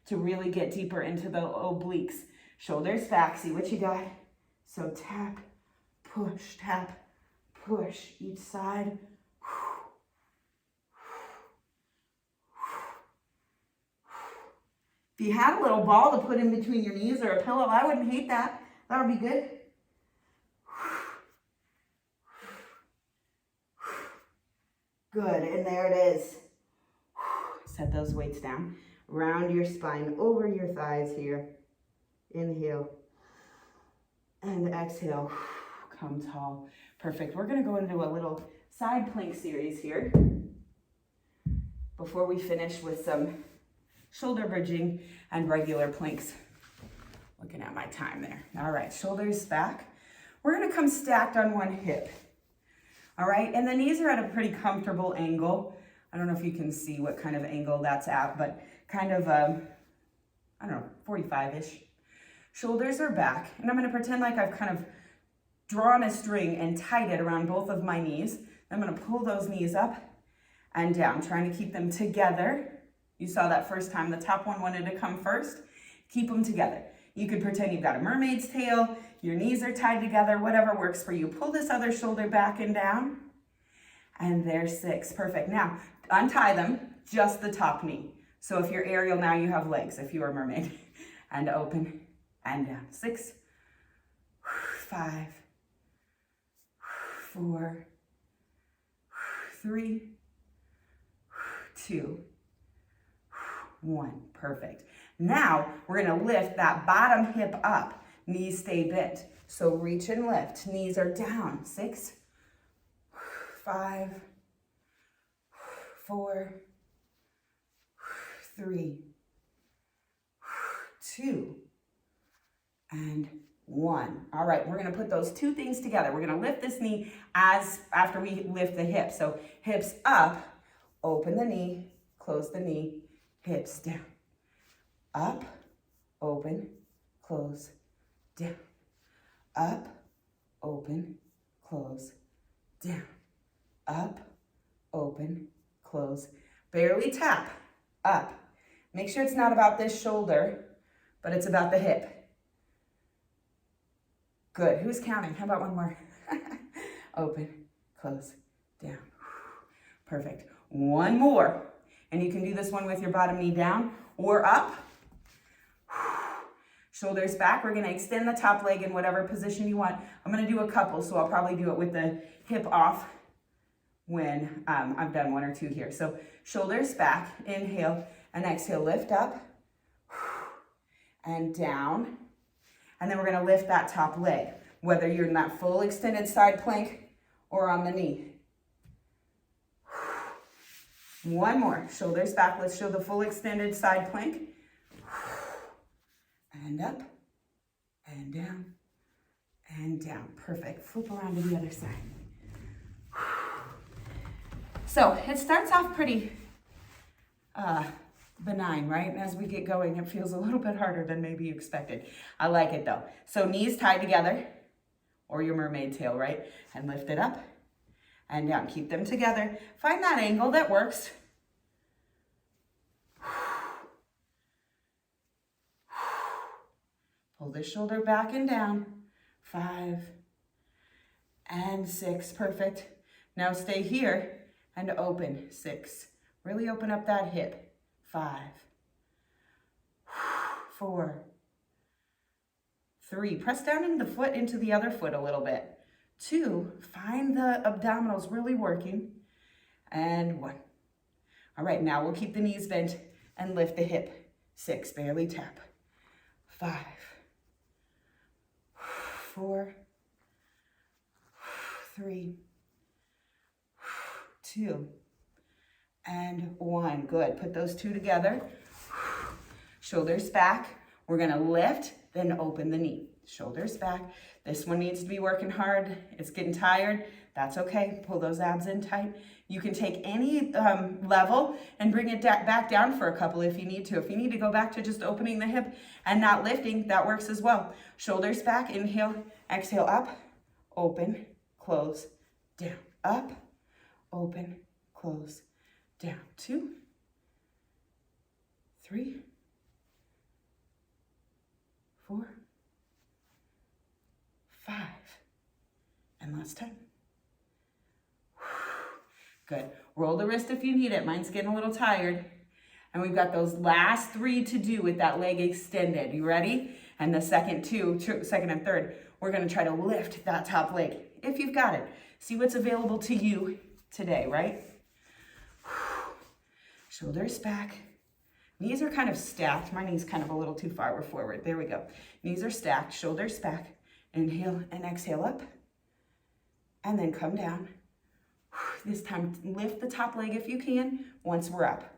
to really get deeper into the obliques. Shoulders back, see what you got. So tap, push, tap, push each side. If you had a little ball to put in between your knees or a pillow, I wouldn't hate that. That would be good. Good, and there it is. Set those weights down. Round your spine over your thighs here. Inhale. And exhale. Come tall. Perfect. We're going to go into a little side plank series here before we finish with some shoulder bridging and regular planks. Looking at my time there. All right, shoulders back. We're going to come stacked on one hip. All right, and the knees are at a pretty comfortable angle. I don't know if you can see what kind of angle that's at, but kind of, I don't know, 45-ish. Shoulders are back, and I'm gonna pretend like I've kind of drawn a string and tied it around both of my knees. I'm gonna pull those knees up and down, trying to keep them together. You saw that first time, the top one wanted to come first. Keep them together. You could pretend you've got a mermaid's tail, your knees are tied together, whatever works for you. Pull this other shoulder back and down. And there's 6, perfect. Now, untie them, just the top knee. So if you're Ariel, now you have legs, if you are mermaid. And open and down. 6, 5, 4, 3, 2, 1, perfect. Now, we're gonna lift that bottom hip up, knees stay bent. So reach and lift, knees are down. 6, 5, 4, 3, 2, and 1. All right, we're gonna put those two things together. We're gonna lift this knee after we lift the hip. So hips up, open the knee, close the knee, hips down. Up, open, close, down. Up, open, close, down. Up, open, close. Barely tap, up. Make sure it's not about this shoulder, but it's about the hip. Good, who's counting? How about one more? Open, close, down. Perfect. One more. And you can do this one with your bottom knee down or up. Shoulders back. We're going to extend the top leg in whatever position you want. I'm going to do a couple, so I'll probably do it with the hip off when I've done 1 or 2 here. So shoulders back, inhale, and exhale, lift up and down. And then we're going to lift that top leg, whether you're in that full extended side plank or on the knee. One more, shoulders back. Let's show the full extended side plank. And up, and down, and down. Perfect. Flip around to the other side. So it starts off pretty benign, right? And as we get going, it feels a little bit harder than maybe you expected. I like it though. So knees tied together, or your mermaid tail, right? And lift it up and down. Keep them together. Find that angle that works. Pull the shoulder back and down. 5 and 6, perfect. Now stay here and open. 6, Really open up that hip. 5, 4, 3. Press down in the foot into the other foot a little bit. 2, find the abdominals really working. And 1. All right, now we'll keep the knees bent and lift the hip. 6, barely tap. 5, 4, 3, 2, and 1. Good. Put those 2 together. Shoulders back. We're going to lift, then open the knee. Shoulders back. This one needs to be working hard. It's getting tired. That's okay. Pull those abs in tight. You can take any level and bring it back down for a couple if you need to. If you need to go back to just opening the hip and not lifting, that works as well. Shoulders back. Inhale, exhale, up, open, close, down, up, open, close, down. 2, 3, 4, 5, and last time. Good. Roll the wrist if you need it. Mine's getting a little tired. And we've got those last 3 to do with that leg extended. You ready? And the second and third, we're going to try to lift that top leg if you've got it. See what's available to you today, right? Shoulders back. Knees are kind of stacked. My knee's kind of a little too far forward. There we go. Knees are stacked. Shoulders back. Inhale and exhale up. And then come down. This time, lift the top leg if you can once we're up.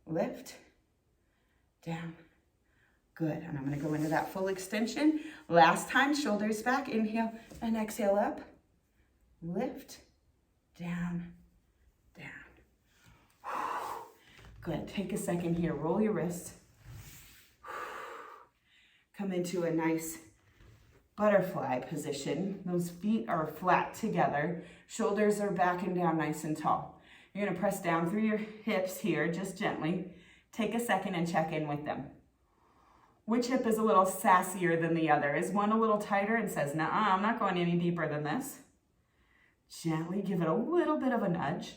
Lift, down, good. And I'm going to go into that full extension. Last time, shoulders back, inhale and exhale up. Lift, down, down. Good. Take a second here. Roll your wrist. Come into a nice butterfly position. Those feet are flat together. Shoulders are back and down nice and tall. You're going to press down through your hips here, just gently. Take a second and check in with them. Which hip is a little sassier than the other? Is one a little tighter and says, "Nuh-uh, I'm not going any deeper than this"? Gently give it a little bit of a nudge.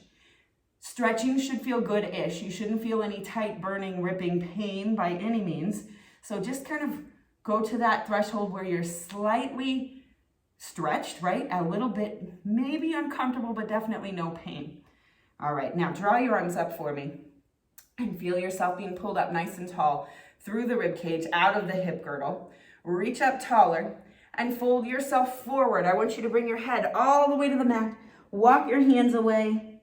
Stretching should feel good-ish. You shouldn't feel any tight, burning, ripping pain by any means. So just kind of go to that threshold where you're slightly stretched, right? A little bit, maybe uncomfortable, but definitely no pain. All right, now draw your arms up for me and feel yourself being pulled up nice and tall through the rib cage, out of the hip girdle. Reach up taller and fold yourself forward. I want you to bring your head all the way to the mat. Walk your hands away.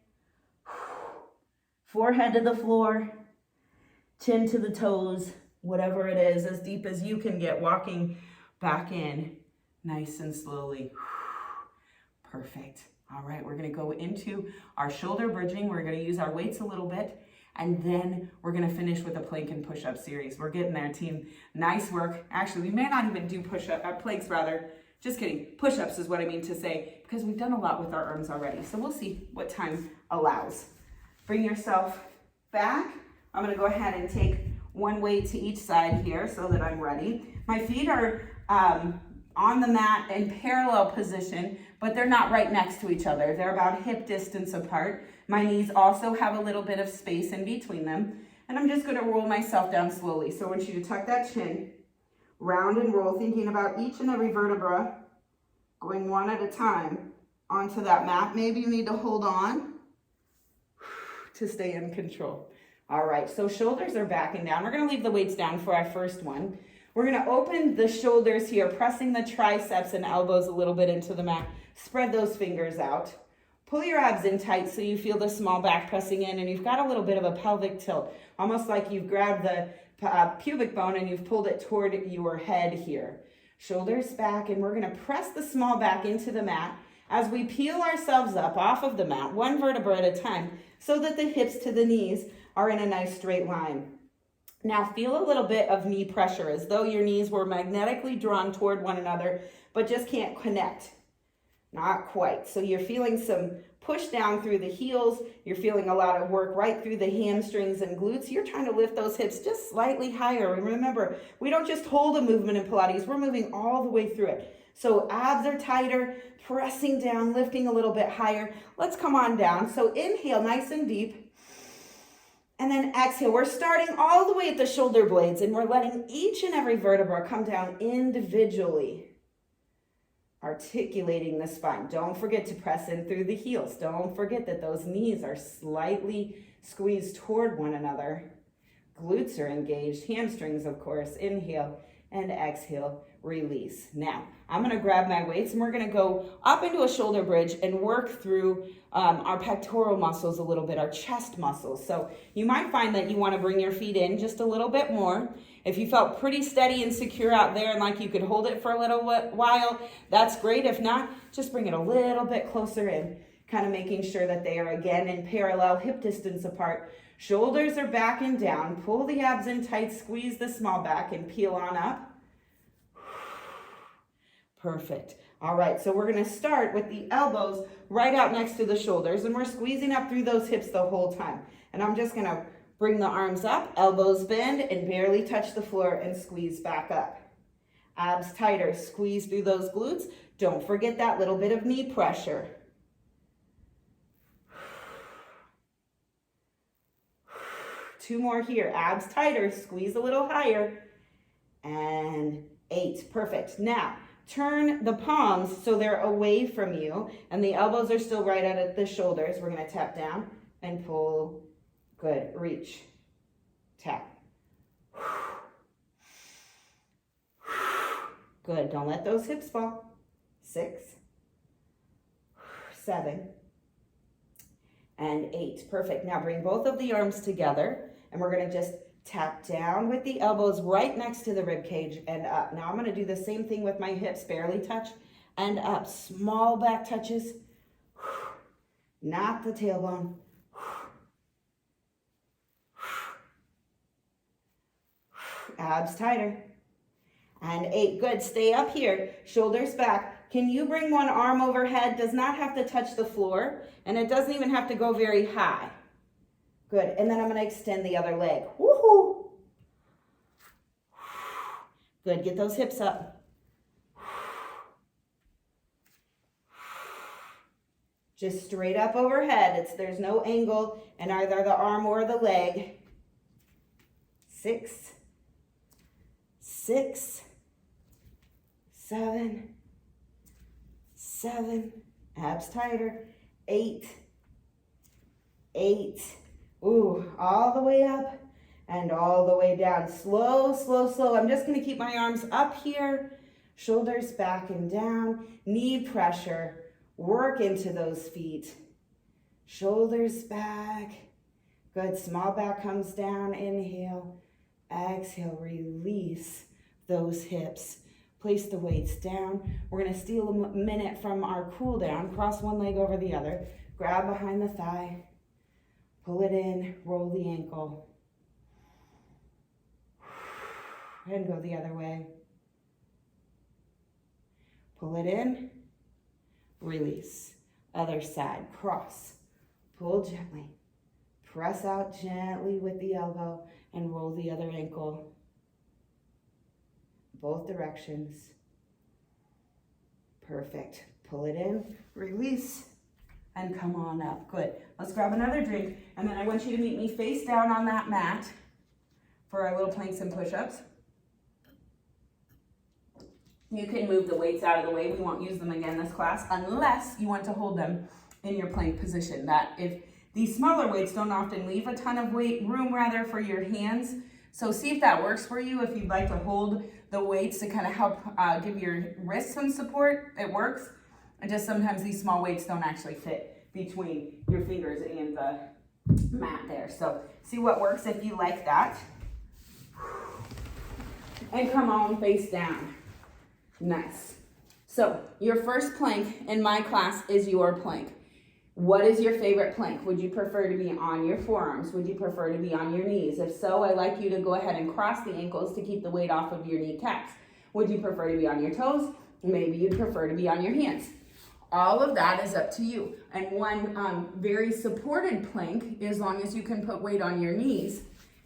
Forehead to the floor, chin to the toes. Whatever it is, as deep as you can get, walking back in nice and slowly. Perfect. All right, we're going to go into our shoulder bridging. We're going to use our weights a little bit, and then we're going to finish with a plank and push-up series. We're getting there, team. Nice work. Actually, we may not even do planks rather. Just kidding. Push-ups is what I mean to say, because we've done a lot with our arms already. So we'll see what time allows. Bring yourself back. I'm going to go ahead and take one weight to each side here so that I'm ready. My feet are on the mat in parallel position, but they're not right next to each other. They're about hip distance apart. My knees also have a little bit of space in between them. And I'm just going to roll myself down slowly. So I want you to tuck that chin, round and roll, thinking about each and every vertebra, going one at a time onto that mat. Maybe you need to hold on to stay in control. All right, so shoulders are back and down. We're going to leave the weights down for our first one. We're going to open the shoulders here, pressing the triceps and elbows a little bit into the mat. Spread those fingers out. Pull your abs in tight so you feel the small back pressing in, and you've got a little bit of a pelvic tilt, almost like you've grabbed the pubic bone and you've pulled it toward your head here. Shoulders back, and we're going to press the small back into the mat as we peel ourselves up off of the mat, one vertebra at a time, so that the hips to the knees are in a nice straight line. Now feel a little bit of knee pressure, as though your knees were magnetically drawn toward one another, but just can't connect. Not quite. So you're feeling some push down through the heels. You're feeling a lot of work right through the hamstrings and glutes. You're trying to lift those hips just slightly higher. And remember, we don't just hold a movement in Pilates. We're moving all the way through it. So abs are tighter, pressing down, lifting a little bit higher. Let's come on down. So inhale nice and deep. And then exhale. We're starting all the way at the shoulder blades and we're letting each and every vertebra come down individually. Articulating the spine. Don't forget to press in through the heels. Don't forget that those knees are slightly squeezed toward one another. Glutes are engaged. Hamstrings, of course. Inhale and exhale. Release. Now, I'm going to grab my weights and we're going to go up into a shoulder bridge and work through our pectoral muscles a little bit, our chest muscles. So you might find that you want to bring your feet in just a little bit more. If you felt pretty steady and secure out there and like you could hold it for a little while, that's great. If not, just bring it a little bit closer in, kind of making sure that they are again in parallel, hip distance apart. Shoulders are back and down. Pull the abs in tight, squeeze the small back and peel on up. Perfect. All right, so we're going to start with the elbows right out next to the shoulders, and we're squeezing up through those hips the whole time. And I'm just going to bring the arms up, elbows bend, and barely touch the floor and squeeze back up. Abs tighter, squeeze through those glutes. Don't forget that little bit of knee pressure. Two more here. Abs tighter, squeeze a little higher. And 8. Perfect. Now, turn the palms so they're away from you and the elbows are still right out at the shoulders. We're going to tap down and pull. Good. Reach. Tap. Good. Don't let those hips fall. 6, 7, and 8. Perfect. Now bring both of the arms together and we're going to just tap down with the elbows right next to the rib cage and up. Now I'm going to do the same thing with my hips, barely touch and up. Small back touches, not the tailbone. Abs tighter. And 8, good. Stay up here, shoulders back. Can you bring one arm overhead? Does not have to touch the floor and it doesn't even have to go very high. Good. And then I'm going to extend the other leg. Woohoo! Good. Get those hips up. Just straight up overhead. There's no angle in either the arm or the leg. 6, 6, 7, 7. Abs tighter. 8, 8. Ooh, all the way up and all the way down. Slow, slow, slow. I'm just going to keep my arms up here, shoulders back and down, knee pressure. Work into those feet. Shoulders back. Good. Small back comes down. Inhale. Exhale. Release those hips. Place the weights down. We're going to steal a minute from our cool down. Cross one leg over the other. Grab behind the thigh. Pull it in, roll the ankle, and go the other way. Pull it in, release. Other side, cross, pull gently, press out gently with the elbow, and roll the other ankle. Both directions. Perfect. Pull it in, release. And come on up. Good. Let's grab another drink. And then I want you to meet me face down on that mat for our little planks and push-ups. You can move the weights out of the way. We won't use them again this class unless you want to hold them in your plank position. That if these smaller weights don't often leave a ton of room for your hands. So see if that works for you. If you'd like to hold the weights to kind of help give your wrists some support, it works. And just sometimes these small weights don't actually fit between your fingers and the mat there. So see what works if you like that. And come on, face down. Nice. So your first plank in my class is your plank. What is your favorite plank? Would you prefer to be on your forearms? Would you prefer to be on your knees? If so, I'd like you to go ahead and cross the ankles to keep the weight off of your kneecaps. Would you prefer to be on your toes? Maybe you'd prefer to be on your hands. All of that is up to you. And one very supported plank, as long as you can put weight on your knees,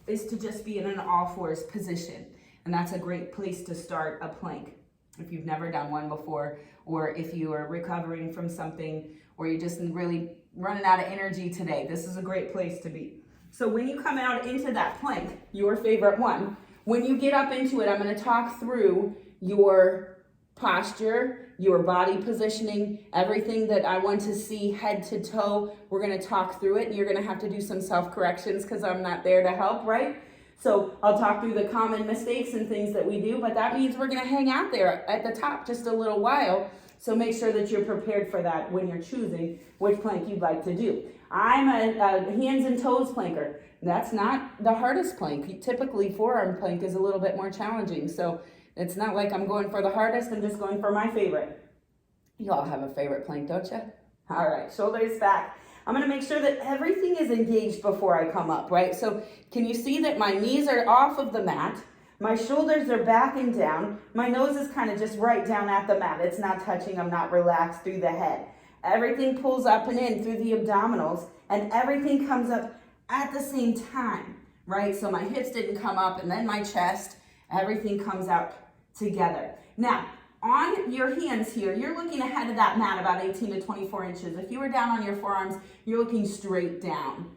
is to just be in an all fours position. And that's a great place to start a plank. If you've never done one before, or if you are recovering from something, or you're just really running out of energy today, this is a great place to be. So when you come out into that plank, your favorite one, when you get up into it, I'm going to talk through your posture, your body positioning, everything that I want to see head to toe. We're going to talk through it, and you're going to have to do some self-corrections because I'm not there to help, right? So I'll talk through the common mistakes and things that we do, but that means we're going to hang out there at the top just a little while. So make sure that you're prepared for that when you're choosing which plank you'd like to do. I'm a hands and toes planker. That's not the hardest plank. Typically, forearm plank is a little bit more challenging. So it's not like I'm going for the hardest. I'm just going for my favorite. You all have a favorite plank, don't you? All right, shoulders back. I'm going to make sure that everything is engaged before I come up, right? So can you see that my knees are off of the mat? My shoulders are back and down. My nose is kind of just right down at the mat. It's not touching. I'm not relaxed through the head. Everything pulls up and in through the abdominals, and everything comes up at the same time, right? So my hips didn't come up, and then my chest, everything comes out together. Now, on your hands here, you're looking ahead of that mat about 18 to 24 inches. If you were down on your forearms, you're looking straight down.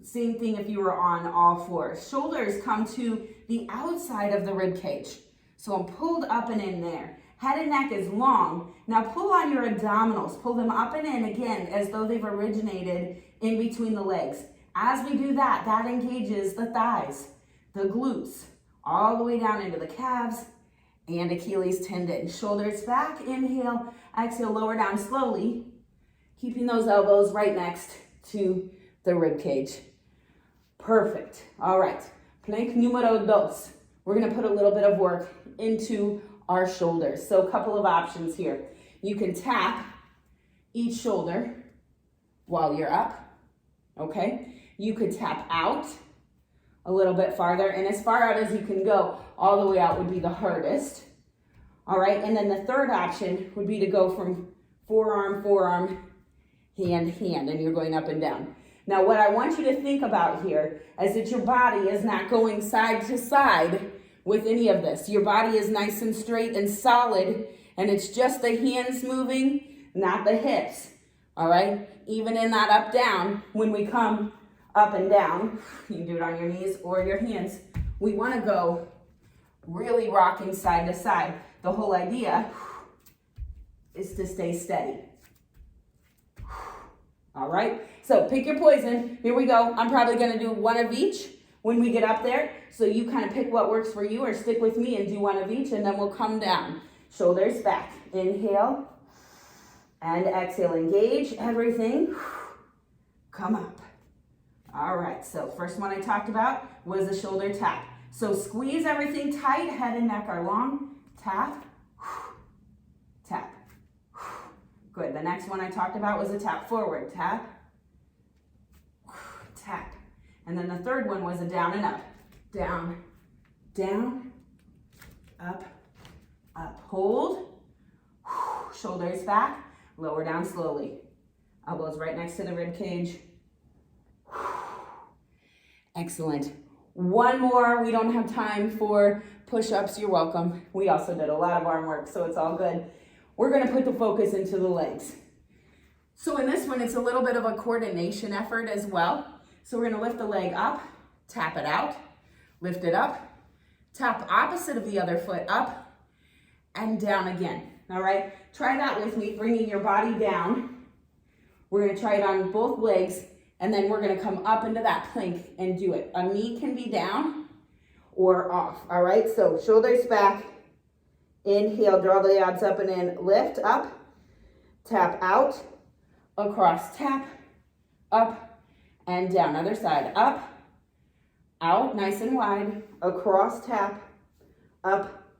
Same thing if you were on all fours. Shoulders come to the outside of the rib cage. So I'm pulled up and in there. Head and neck is long. Now pull on your abdominals. Pull them up and in again as though they've originated in between the legs. As we do that, that engages the thighs, the glutes, all the way down into the calves and Achilles tendon. Shoulders back, inhale, exhale, lower down slowly, keeping those elbows right next to the rib cage. Perfect. All right, plank numero dos. We're gonna put a little bit of work into our shoulders. So a couple of options here. You can tap each shoulder while you're up, okay? You could tap out a little bit farther, and as far out as you can go, all the way out would be the hardest. All right, and then the third option would be to go from forearm, forearm, hand, hand, and you're going up and down. Now, what I want you to think about here is that your body is not going side to side with any of this. Your body is nice and straight and solid, and it's just the hands moving, not the hips, all right? Even in that up-down, when we come up and down, you can do it on your knees or your hands, we want to go really rocking side to side. The whole idea is to stay steady. All right, so pick your poison. Here we go. I'm probably going to do one of each when we get up there. So you kind of pick what works for you, or stick with me and do one of each, and then we'll come down. Shoulders back. Inhale and exhale. Engage everything. Come up. All right, so first one I talked about was the shoulder tap. So squeeze everything tight. Head and neck are long. Tap. Tap. Good. The next one I talked about was a tap forward. Tap. Tap. And then the third one was a down and up. Down, down, up, up. Hold. Shoulders back. Lower down slowly. Elbows right next to the rib cage. Excellent. One more. We don't have time for push-ups. You're welcome. We also did a lot of arm work, so it's all good. We're going to put the focus into the legs. So in this one, it's a little bit of a coordination effort as well. So we're going to lift the leg up, tap it out, lift it up, tap opposite of the other foot up, and down again. All right? Try that with me, bringing your body down. We're going to try it on both legs, and then we're going to come up into that plank and do it. A knee can be down or off. All right? So shoulders back. Inhale, draw the abs up and in. Lift up, tap out, across, tap, up, and down. Other side, up, out, nice and wide, across, tap, up,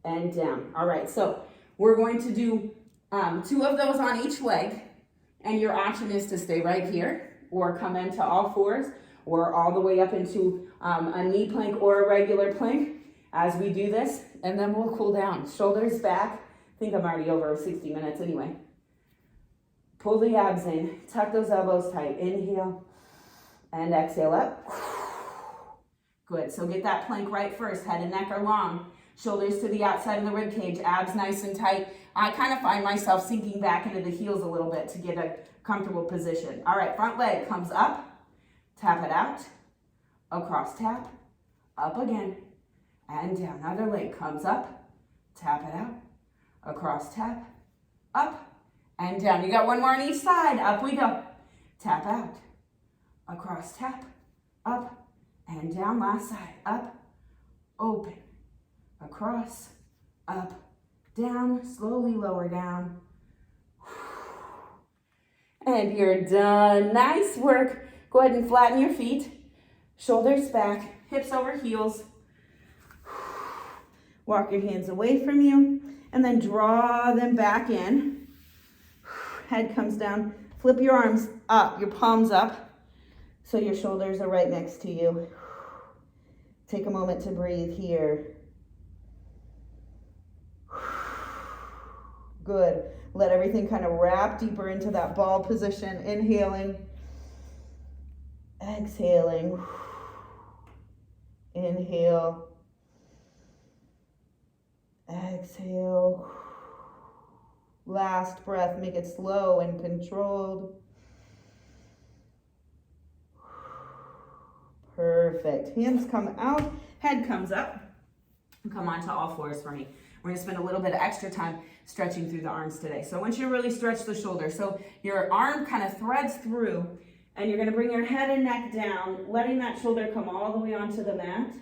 and down. All right, so we're going to do 2 of those on each leg, and your option is to stay right here, or come into all fours, or all the way up into a knee plank or a regular plank as we do this, and then we'll cool down. Shoulders back. I think I'm already over 60 minutes anyway. Pull the abs in, tuck those elbows tight. Inhale and exhale up. Good, so get that plank right first. Head and neck are long. Shoulders to the outside of the rib cage, abs nice and tight. I kind of find myself sinking back into the heels a little bit to get a comfortable position. All right, front leg comes up, tap it out, across, tap, up again, and down. Other leg comes up, tap it out, across, tap, up, and down. You got one more on each side. Up we go. Tap out, across, tap, up, and down. Last side. Up, open, across, up, down. Slowly lower down. And you're done. Nice work. Go ahead and flatten your feet. Shoulders back, hips over heels. Walk your hands away from you and then draw them back in. Head comes down. Flip your arms up, your palms up, so your shoulders are right next to you. Take a moment to breathe here. Good. Let everything kind of wrap deeper into that ball position. Inhaling. Exhaling. Inhale. Exhale. Last breath. Make it slow and controlled. Perfect. Hands come out. Head comes up. Come onto all fours for me. We're going to spend a little bit of extra time stretching through the arms today. So I want you to really stretch the shoulder. So your arm kind of threads through, and you're going to bring your head and neck down, letting that shoulder come all the way onto the mat.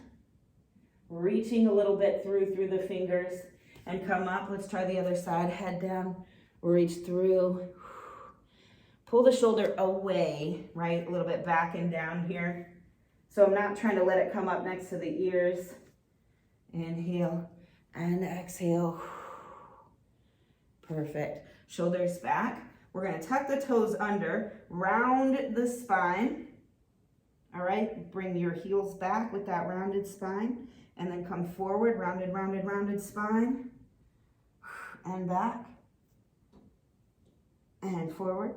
Reaching a little bit through the fingers and come up. Let's try the other side. Head down, reach through. Pull the shoulder away, right? A little bit back and down here. So I'm not trying to let it come up next to the ears. Inhale and exhale. Perfect. Shoulders back. We're going to tuck the toes under, round the spine. All right, bring your heels back with that rounded spine, and then come forward, rounded, rounded, rounded spine, and back, and forward.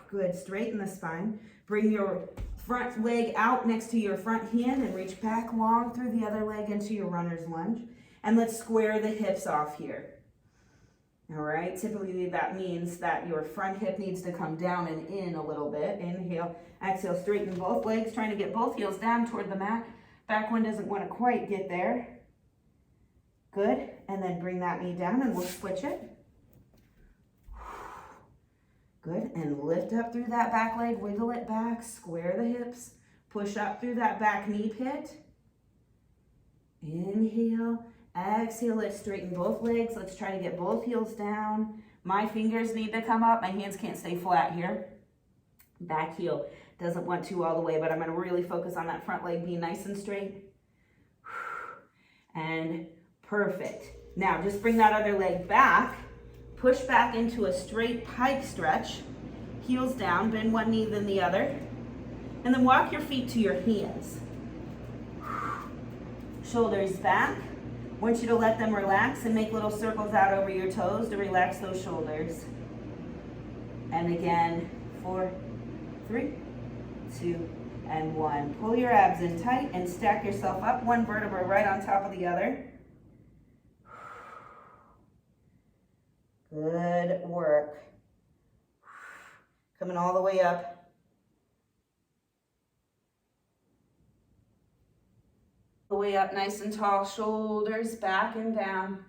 Good, straighten the spine. Bring your front leg out next to your front hand and reach back long through the other leg into your runner's lunge. And let's square the hips off here. All right, typically that means that your front hip needs to come down and in a little bit. Inhale, exhale, straighten both legs, trying to get both heels down toward the mat. Back one doesn't want to quite get there. Good, and then bring that knee down and we'll switch it. Good, and lift up through that back leg, wiggle it back, square the hips, push up through that back knee pit. Inhale, exhale, let's straighten both legs. Let's try to get both heels down. My fingers need to come up. My hands can't stay flat here. Back heel doesn't want to all the way, but I'm gonna really focus on that front leg being nice and straight. And perfect. Now just bring that other leg back. Push back into a straight pike stretch. Heels down, bend one knee then the other. And then walk your feet to your hands. Shoulders back. I want you to let them relax and make little circles out over your toes to relax those shoulders. And again, 4, 3, 2, and 1. Pull your abs in tight and stack yourself up, one vertebra right on top of the other. Good work. Coming all the way up. The way up nice and tall, shoulders back and down.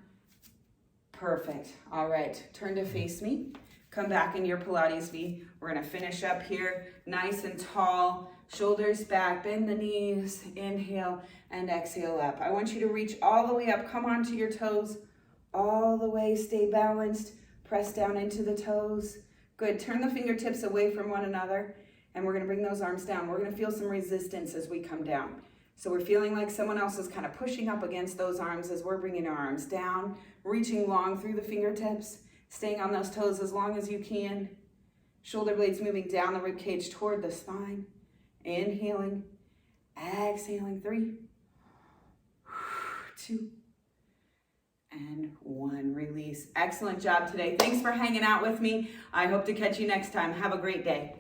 Perfect. All right, turn to face me. Come back in your Pilates V. We're gonna finish up here, nice and tall, shoulders back, bend the knees, inhale and exhale up. I want you to reach all the way up, come onto your toes, all the way, stay balanced, press down into the toes. Good, turn the fingertips away from one another, and we're gonna bring those arms down. We're gonna feel some resistance as we come down. So we're feeling like someone else is kind of pushing up against those arms as we're bringing our arms down, reaching long through the fingertips, staying on those toes as long as you can. Shoulder blades moving down the rib cage toward the spine. Inhaling, exhaling, 3, 2, and 1. Release. Excellent job today. Thanks for hanging out with me. I hope to catch you next time. Have a great day.